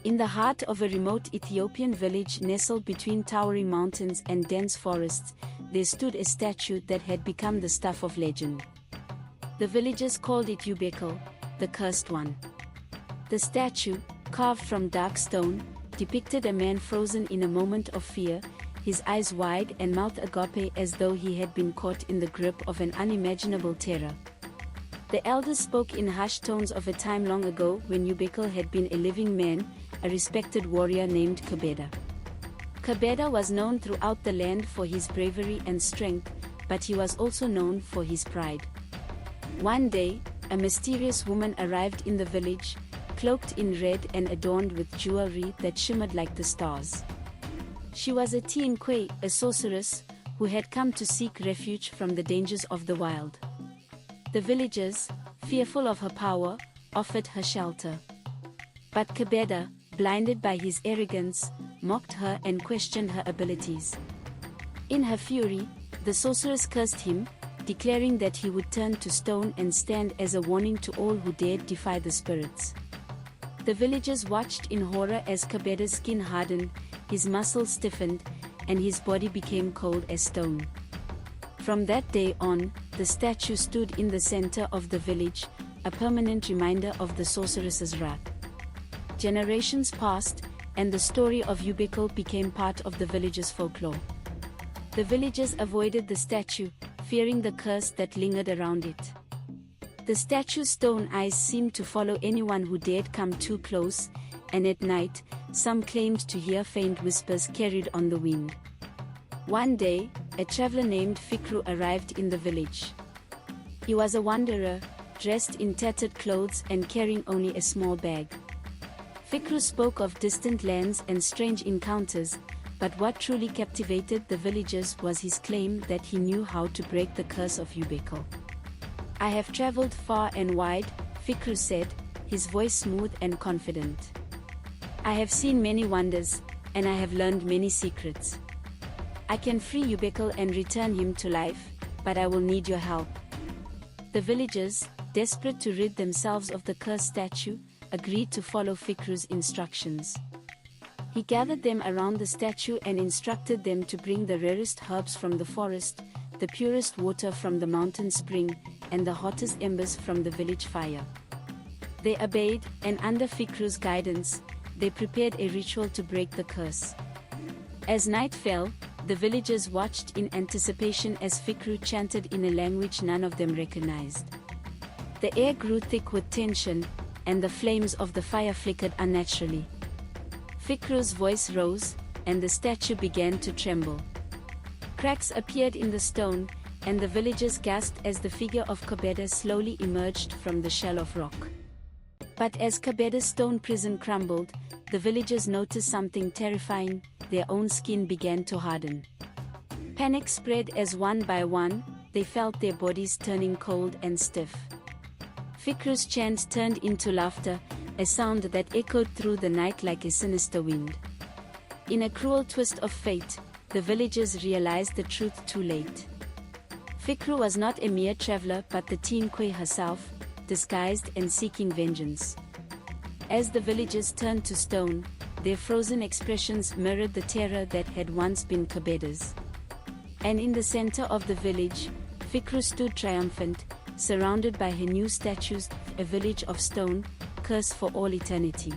In the heart of a remote Ethiopian village nestled between towering mountains and dense forests, there stood a statue that had become the stuff of legend. The villagers called it Ubekel, the Cursed One. The statue, carved from dark stone, depicted a man frozen in a moment of fear, his eyes wide and mouth agape as though he had been caught in the grip of an unimaginable terror. The elders spoke in hushed tones of a time long ago when Ubekel had been a living man, a respected warrior named Kabeda. Kabeda was known throughout the land for his bravery and strength, but he was also known for his pride. One day, a mysterious woman arrived in the village, cloaked in red and adorned with jewelry that shimmered like the stars. She was a jinxed, a sorceress, who had come to seek refuge from the dangers of the wild. The villagers, fearful of her power, offered her shelter. But Kabeda, blinded by his arrogance, mocked her and questioned her abilities. In her fury, the sorceress cursed him, declaring that he would turn to stone and stand as a warning to all who dared defy the spirits. The villagers watched in horror as Kabeda's skin hardened, his muscles stiffened, and his body became cold as stone. From that day on, the statue stood in the center of the village, a permanent reminder of the sorceress's wrath. Generations passed, and the story of Ubekel became part of the village's folklore. The villagers avoided the statue, fearing the curse that lingered around it. The statue's stone eyes seemed to follow anyone who dared come too close, and at night, some claimed to hear faint whispers carried on the wind. One day, a traveler named Fikru arrived in the village. He was a wanderer, dressed in tattered clothes and carrying only a small bag. Fikru spoke of distant lands and strange encounters, but what truly captivated the villagers was his claim that he knew how to break the curse of Ubekel. "I have traveled far and wide," Fikru said, his voice smooth and confident. "I have seen many wonders, and I have learned many secrets. I can free Ubekel and return him to life, but I will need your help." The villagers, desperate to rid themselves of the cursed statue, agreed to follow Fikru's instructions. He gathered them around the statue and instructed them to bring the rarest herbs from the forest, the purest water from the mountain spring, and the hottest embers from the village fire. They obeyed, and under Fikru's guidance, they prepared a ritual to break the curse. As night fell, the villagers watched in anticipation as Fikru chanted in a language none of them recognized. The air grew thick with tension, and the flames of the fire flickered unnaturally. Fikru's voice rose, and the statue began to tremble. Cracks appeared in the stone, and the villagers gasped as the figure of Kabeda slowly emerged from the shell of rock. But as Kabeda's stone prison crumbled, the villagers noticed something terrifying: their own skin began to harden. Panic spread as one by one, they felt their bodies turning cold and stiff. Fikru's chant turned into laughter, a sound that echoed through the night like a sinister wind. In a cruel twist of fate, the villagers realized the truth too late. Fikru was not a mere traveler but the jinxed herself, disguised and seeking vengeance. As the villagers turned to stone, their frozen expressions mirrored the terror that had once been Kabeda's. And in the center of the village, Fikru stood triumphant, surrounded by her new statues, a village of stone, cursed for all eternity.